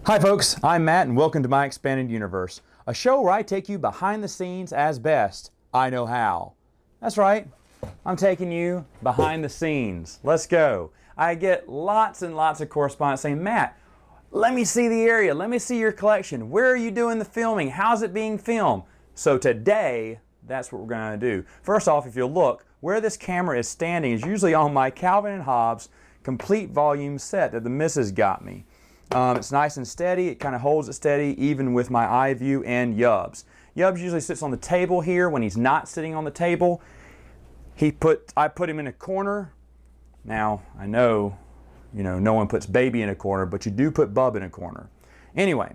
Hi folks, I'm Matt and welcome to My Expanded Universe, a show where I take you behind the scenes as best I know how. That's right, I'm taking you behind the scenes. Let's go. I get lots and lots of correspondence saying, Matt, let me see the area, let me see your collection. Where are you doing the filming? How's it being filmed? So today, that's what we're going to do. First off, if you'll look, where this camera is standing is usually on my Calvin & Hobbes complete volume set that the missus got me. It's nice and steady. It kind of holds it steady even with my eye view and Yubs. Yubs usually sits on the table here. When he's not sitting on the table, I put him in a corner. Now, I know, no one puts baby in a corner, but you do put Bub in a corner. Anyway,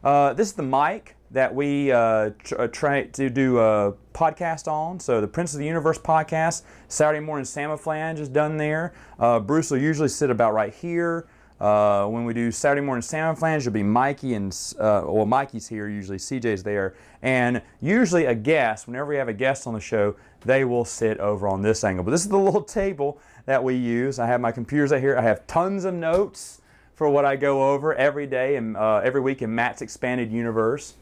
this is the mic that we try to do a podcast on. So the Prince of the Universe podcast, Saturday morning Samaflange is done there. Bruce will usually sit about right here. When we do Saturday morning Samaflange, it'll be Mikey and, well, Mikey's here usually, CJ's there, and usually a guest, whenever we have a guest on the show, they will sit over on this angle. But this is the little table that we use. I have my computers out here. I have tons of notes for what I go over every day and every week in Matt's Expanded Universe.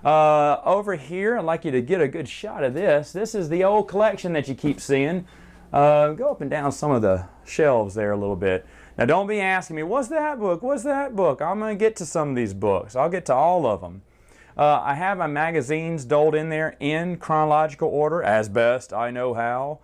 Over here, I'd like you to get a good shot of this. This is the old collection that you keep seeing. Go up and down some of the shelves there a little bit. Now don't be asking me, what's that book? What's that book? I'm going to get to some of these books. I'll get to all of them. I have my magazines doled in there in chronological order, as best I know how.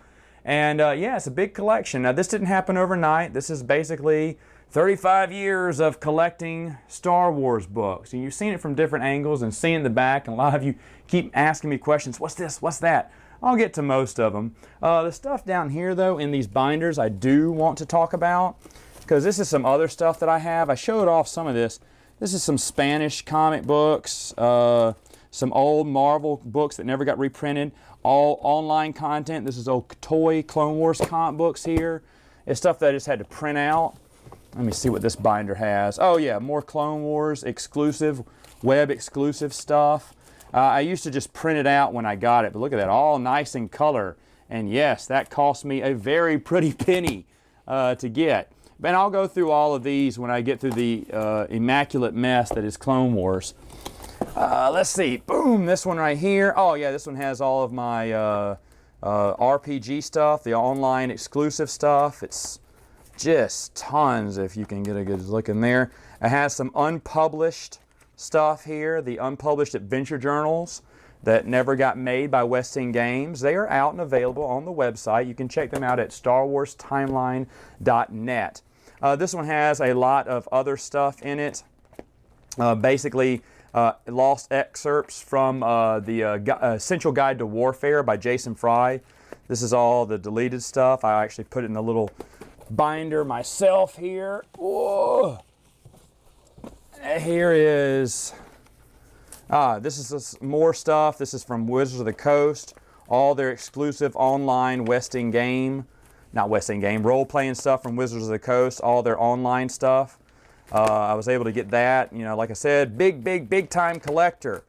And yeah, it's a big collection. Now this didn't happen overnight. This is basically 35 years of collecting Star Wars books. And you've seen it from different angles and seen the back. And a lot of you keep asking me questions. What's this? What's that? I'll get to most of them. The stuff down here, though, in these binders, I do want to talk about, because this is some other stuff that I have. I showed off some of this. This is some Spanish comic books, some old Marvel books that never got reprinted, all online content. This is old toy Clone Wars comic books here. It's stuff that I just had to print out. Let me see what this binder has. Oh yeah, more Clone Wars exclusive, web exclusive stuff. I used to just print it out when I got it, but look at that, all nice in color. And yes, that cost me a very pretty penny to get. And I'll go through all of these when I get through the immaculate mess that is Clone Wars. Let's see, boom, this one right here. Oh yeah, this one has all of my RPG stuff, the online exclusive stuff. It's just tons if you can get a good look in there. It has some unpublished stuff here, the unpublished adventure journals that never got made by Westing Games. They are out and available on the website. You can check them out at starwarstimeline.net. This one has a lot of other stuff in it. Basically, lost excerpts from the Essential Guide to Warfare by Jason Fry. This is all the deleted stuff. I actually put it in a little binder myself here. Whoa. Here is, this is more stuff. This is from Wizards of the Coast. All their exclusive online role-playing stuff from Wizards of the Coast. All their online stuff. I was able to get that. Like I said, big time collector.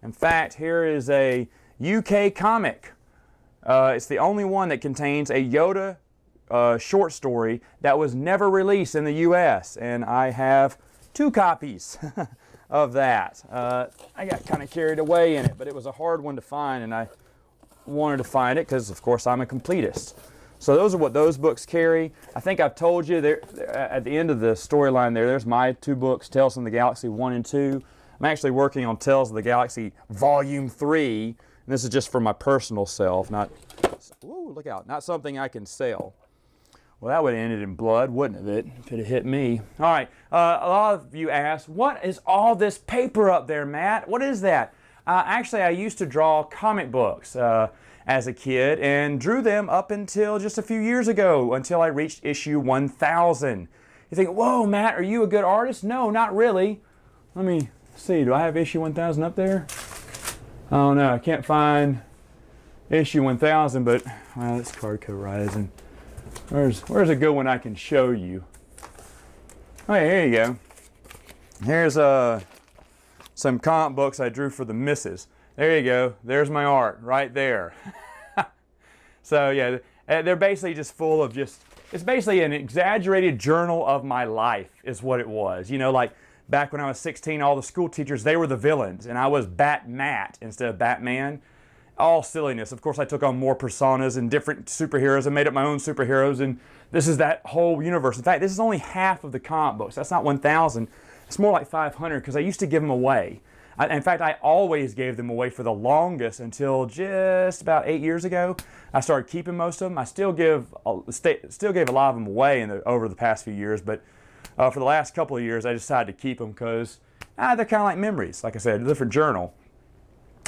In fact, here is a UK comic. It's the only one that contains a Yoda short story that was never released in the US. And I have 2 copies of that. I got kind of carried away in it, but it was a hard one to find, and I wanted to find it because, of course, I'm a completist. So those are what those books carry. I think I've told you there at the end of the storyline there's my 2 books, Tales from the Galaxy 1 and 2. I'm actually working on Tales of the Galaxy Volume 3, and this is just for my personal self, not, ooh, look out, not something I can sell. Well, that would have ended in blood, wouldn't it, if it had hit me? All right, a lot of you asked, what is all this paper up there, Matt? What is that? Actually, I used to draw comic books as a kid and drew them up until just a few years ago, until I reached issue 1000. You think, whoa, Matt, are you a good artist? No, not really. Let me see, do I have issue 1000 up there? Oh no, I can't find issue 1000, but well, it's Card Co. Rising. Where's a good one I can show you? Oh yeah, here you go. Here's some comic books I drew for the missus. There you go. There's my art right there. So yeah, they're basically just full of it's basically an exaggerated journal of my life is what it was. You know, like back when I was 16, all the school teachers, they were the villains, and I was Bat-Matt instead of Batman. All silliness. Of course, I took on more personas and different superheroes and made up my own superheroes, and this is that whole universe. In fact, this is only half of the comic books. That's not 1,000. It's more like 500 because I used to give them away. In fact, I always gave them away for the longest until just about 8 years ago. I started keeping most of them. I still gave a lot of them away over the past few years, but for the last couple of years, I decided to keep them because they're kind of like memories. Like I said, a different journal.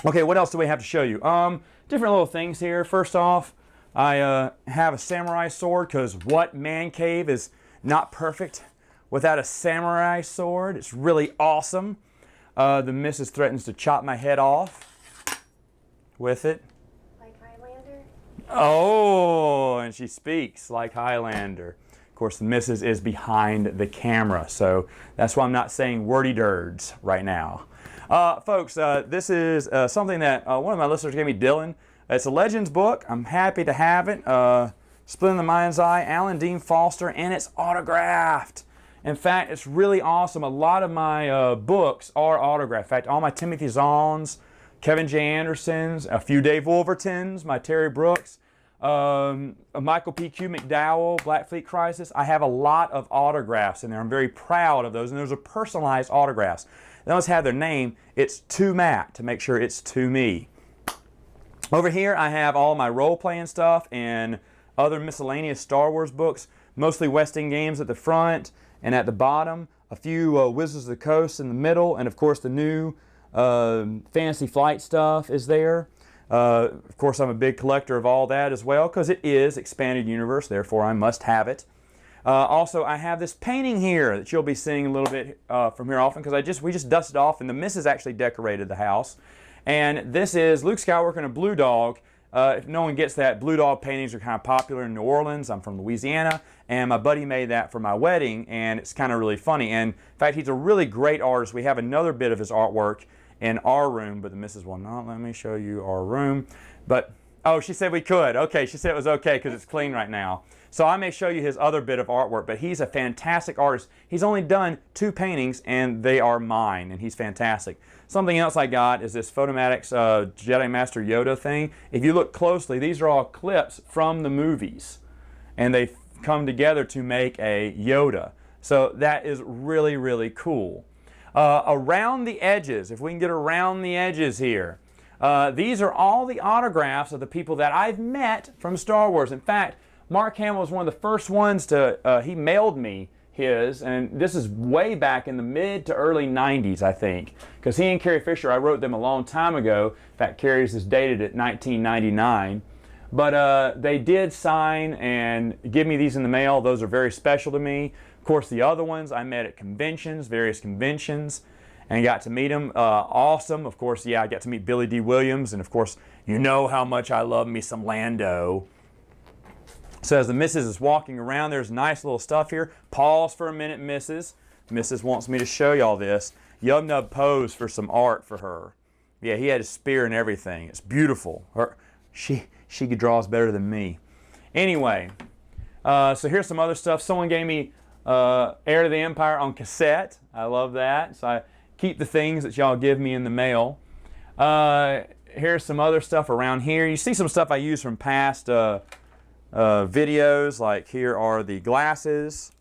Okay, what else do we have to show you? Different little things here. First off, I have a samurai sword because what man cave is not perfect without a samurai sword? It's really awesome. The missus threatens to chop my head off with it. Like Highlander? Oh, and she speaks like Highlander. Of course, the missus is behind the camera, so that's why I'm not saying wordy dirds right now. Folks, this is something that one of my listeners gave me, Dylan. It's a Legends book. I'm happy to have it. Split in the Mind's Eye, Alan Dean Foster, and it's autographed. In fact, it's really awesome. A lot of my books are autographed. In fact, all my Timothy Zahns, Kevin J. Andersons, a few Dave Wolvertons, my Terry Brooks, Michael P.Q. McDowell, Black Fleet Crisis. I have a lot of autographs in there. I'm very proud of those, and those are personalized autographs. They always have their name. It's to Matt to make sure it's to me. Over here, I have all my role-playing stuff and other miscellaneous Star Wars books, mostly West End games at the front and at the bottom, a few Wizards of the Coast in the middle, and of course the new Fantasy Flight stuff is there. Of course, I'm a big collector of all that as well because it is Expanded Universe, therefore I must have it. Also, I have this painting here that you'll be seeing a little bit from here often because we just dusted off, and the missus actually decorated the house. And this is Luke Skywalker and a blue dog. If no one gets that, blue dog paintings are kind of popular in New Orleans. I'm from Louisiana, and my buddy made that for my wedding, and it's kind of really funny. And in fact, he's a really great artist. We have another bit of his artwork in our room, but the missus will not let me show you our room. But, oh, she said we could. Okay, she said it was okay because it's clean right now. So I may show you his other bit of artwork, but he's a fantastic artist. He's only done 2 paintings, and they are mine, and he's fantastic. Something else I got is this Photomatics Jedi Master Yoda thing. If you look closely, these are all clips from the movies, and they've come together to make a Yoda. So that is really, really cool. Around the edges, if we can get around the edges here, these are all the autographs of the people that I've met from Star Wars. In fact, Mark Hamill was one of the first ones he mailed me his, and this is way back in the mid to early 90s, I think, because he and Carrie Fisher, I wrote them a long time ago. In fact, Carrie's is dated at 1999. But they did sign and give me these in the mail. Those are very special to me. Of course, the other ones I met at conventions, various conventions, and got to meet them. Awesome. Of course, yeah, I got to meet Billy D. Williams, and of course, you know how much I love me some Lando. So as the missus is walking around, there's nice little stuff here. Pause for a minute, missus. Missus wants me to show y'all this. Yub Nub posed for some art for her. Yeah, he had a spear and everything. It's beautiful. She draws better than me. Anyway, so here's some other stuff. Someone gave me Heir to the Empire on cassette. I love that. So I keep the things that y'all give me in the mail. Here's some other stuff around here. You see some stuff I use from past videos, like here are the glasses.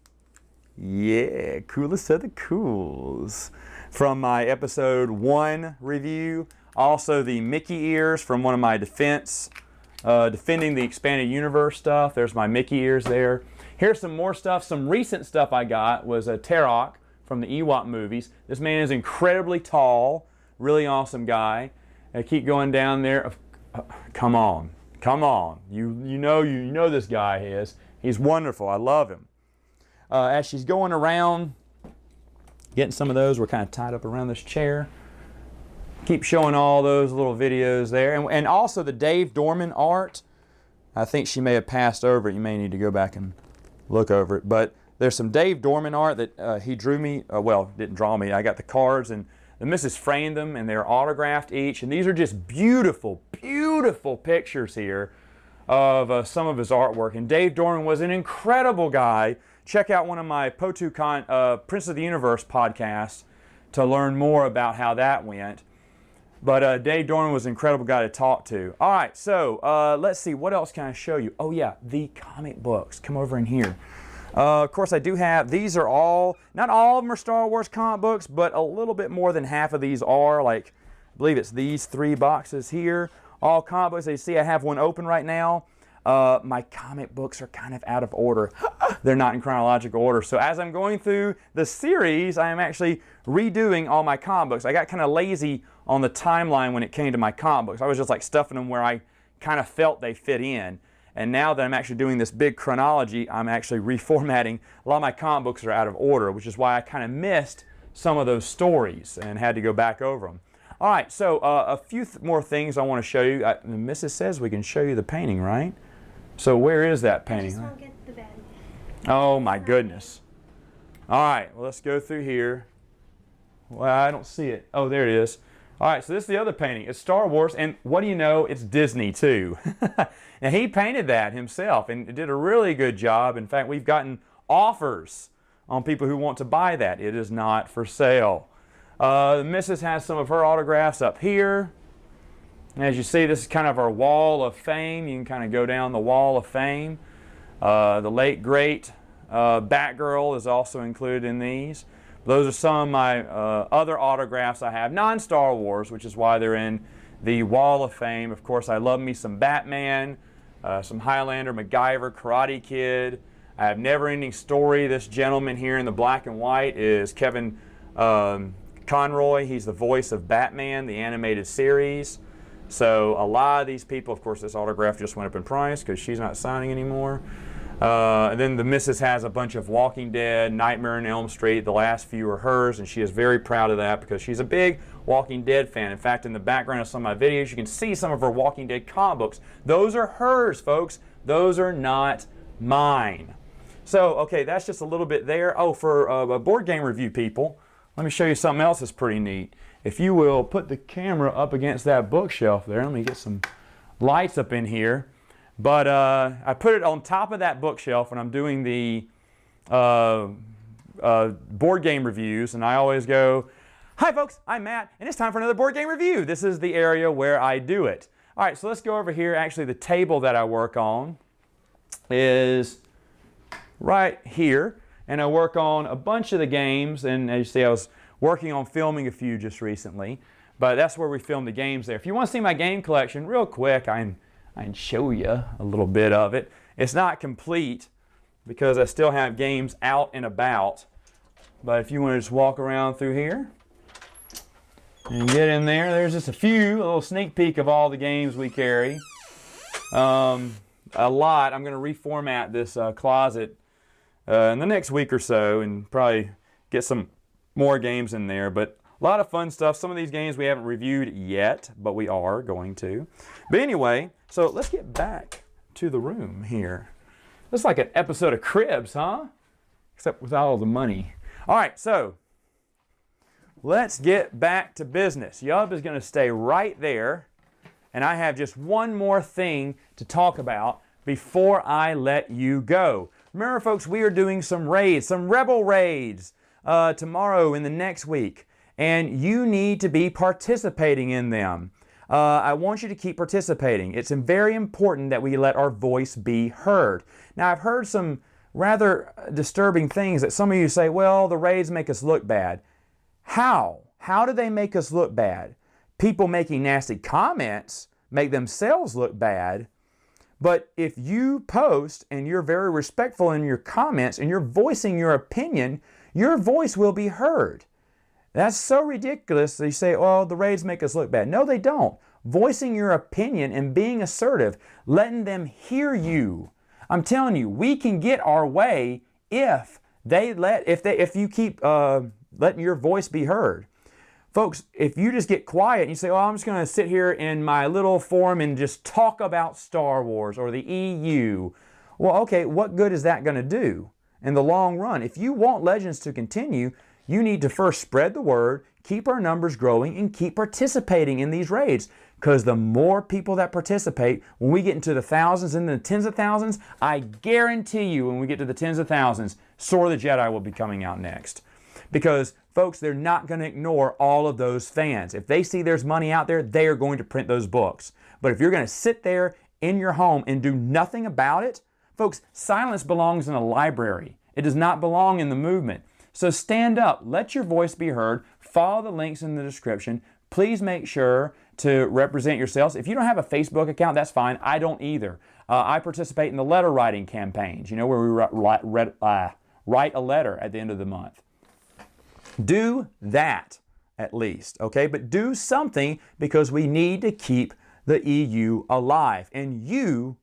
Yeah, coolest of the cools. From my episode 1 review. Also the Mickey ears from one of my Defending the Expanded Universe stuff. There's my Mickey ears there. Here's some more stuff. Some recent stuff I got was a Tarok from the Ewok movies. This man is incredibly tall. Really awesome guy. I keep going down there. Come on. Come on, you know this guy is. He's wonderful. I love him. as she's going around, getting some of those. We're kind of tied up around this chair. Keep showing all those little videos there. And also the Dave Dorman art. I think she may have passed over it. You may need to go back and look over it. But there's some Dave Dorman art that he drew me. Well, didn't draw me. I got the cards, and the missus framed them, and they're autographed each. And these are just beautiful, beautiful pictures here of some of his artwork. And Dave Dorman was an incredible guy. Check out one of my Prince of the Universe podcasts to learn more about how that went. But Dave Dorman was an incredible guy to talk to. All right, so let's see. What else can I show you? Oh, yeah, the comic books. Come over in here. Of course, I do have, these are all, not all of them are Star Wars comic books, but a little bit more than half of these are. Like, I believe it's these 3 boxes here. All comic books. As you see, I have one open right now. My comic books are kind of out of order. They're not in chronological order. So as I'm going through the series, I am actually redoing all my comic books. I got kind of lazy on the timeline when it came to my comic books. I was just like stuffing them where I kind of felt they fit in. And now that I'm actually doing this big chronology, I'm actually reformatting. A lot of my comic books are out of order, which is why I kind of missed some of those stories and had to go back over them. All right, so a few more things I want to show you. The missus says we can show you the painting, right? So where is that painting? I just won't get the bed. Oh my goodness. All right, well, let's go through here. Well, I don't see it. Oh, there it is. All right, so this is the other painting. It's Star Wars, and what do you know? It's Disney too. Now he painted that himself and did a really good job. In fact, we've gotten offers on people who want to buy that. It is not for sale. The missus has some of her autographs up here. As you see, this is kind of our wall of fame. You can kind of go down the wall of fame. The late, great Batgirl is also included in these. Those are some of my other autographs I have, non-Star Wars, which is why they're in the wall of fame. Of course, I love me some Batman, some Highlander, MacGyver, Karate Kid. I have Never Ending Story. This gentleman here in the black and white is Kevin Conroy. He's the voice of Batman, the animated series. So a lot of these people, of course, this autograph just went up in price because she's not signing anymore. And then the missus has a bunch of Walking Dead, Nightmare on Elm Street. The last few are hers, and she is very proud of that because she's a big Walking Dead fan. In fact, in the background of some of my videos, you can see some of her Walking Dead comic books. Those are hers, folks. Those are not mine. So, okay, that's just a little bit there. Oh, for board game review people, let me show you something else that's pretty neat. If you will put the camera up against that bookshelf there, let me get some lights up in here. But I put it on top of that bookshelf when I'm doing the board game reviews, and I always go, "Hi folks, I'm Matt, and it's time for another board game review." This is the area where I do it. All right, so let's go over here. Actually, the table that I work on is right here, and I work on a bunch of the games, and as you see, I was working on filming a few just recently, but that's where we film the games there. If you want to see my game collection real quick, I can show you a little bit of it. It's not complete because I still have games out and about, but if you want to just walk around through here and get in there, there's just a little sneak peek of all the games we carry. A lot. I'm going to reformat this closet in the next week or so and probably get some more games in there, but a lot of fun stuff. Some of these games we haven't reviewed yet, but we are going to. But anyway, so let's get back to the room here. Looks like an episode of Cribs, huh? Except without all the money. All right, so let's get back to business. Yub is going to stay right there, and I have just one more thing to talk about before I let you go. Remember, folks, we are doing some raids, some Rebel raids tomorrow and the next week, and you need to be participating in them. I want you to keep participating. It's very important that we let our voice be heard. Now, I've heard some rather disturbing things that some of you say, well, the raids make us look bad. How? How do they make us look bad? People making nasty comments make themselves look bad. But if you post and you're very respectful in your comments and you're voicing your opinion, your voice will be heard. That's so ridiculous that you say, oh, the raids make us look bad. No, they don't. Voicing your opinion and being assertive, letting them hear you. I'm telling you, we can get our way if If you keep letting your voice be heard. Folks, if you just get quiet and you say, oh, I'm just going to sit here in my little forum and just talk about Star Wars or the EU, well, okay, what good is that going to do in the long run? If you want Legends to continue, you need to first spread the word, keep our numbers growing, and keep participating in these raids. Because the more people that participate, when we get into the thousands and the tens of thousands, I guarantee you when we get to the tens of thousands, Sword of the Jedi will be coming out next. Because, folks, they're not going to ignore all of those fans. If they see there's money out there, they are going to print those books. But if you're going to sit there in your home and do nothing about it, folks, silence belongs in a library. It does not belong in the movement. So stand up, let your voice be heard, follow the links in the description. Please make sure to represent yourselves. If you don't have a Facebook account, that's fine. I don't either. I participate in the letter writing campaigns, you know, where we write a letter at the end of the month. Do that at least, okay? But do something because we need to keep the EU alive. And you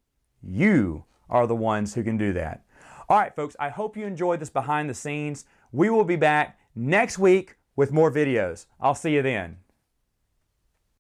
are the ones who can do that. All right, folks, I hope you enjoyed this behind the scenes. We will be back next week with more videos. I'll see you then.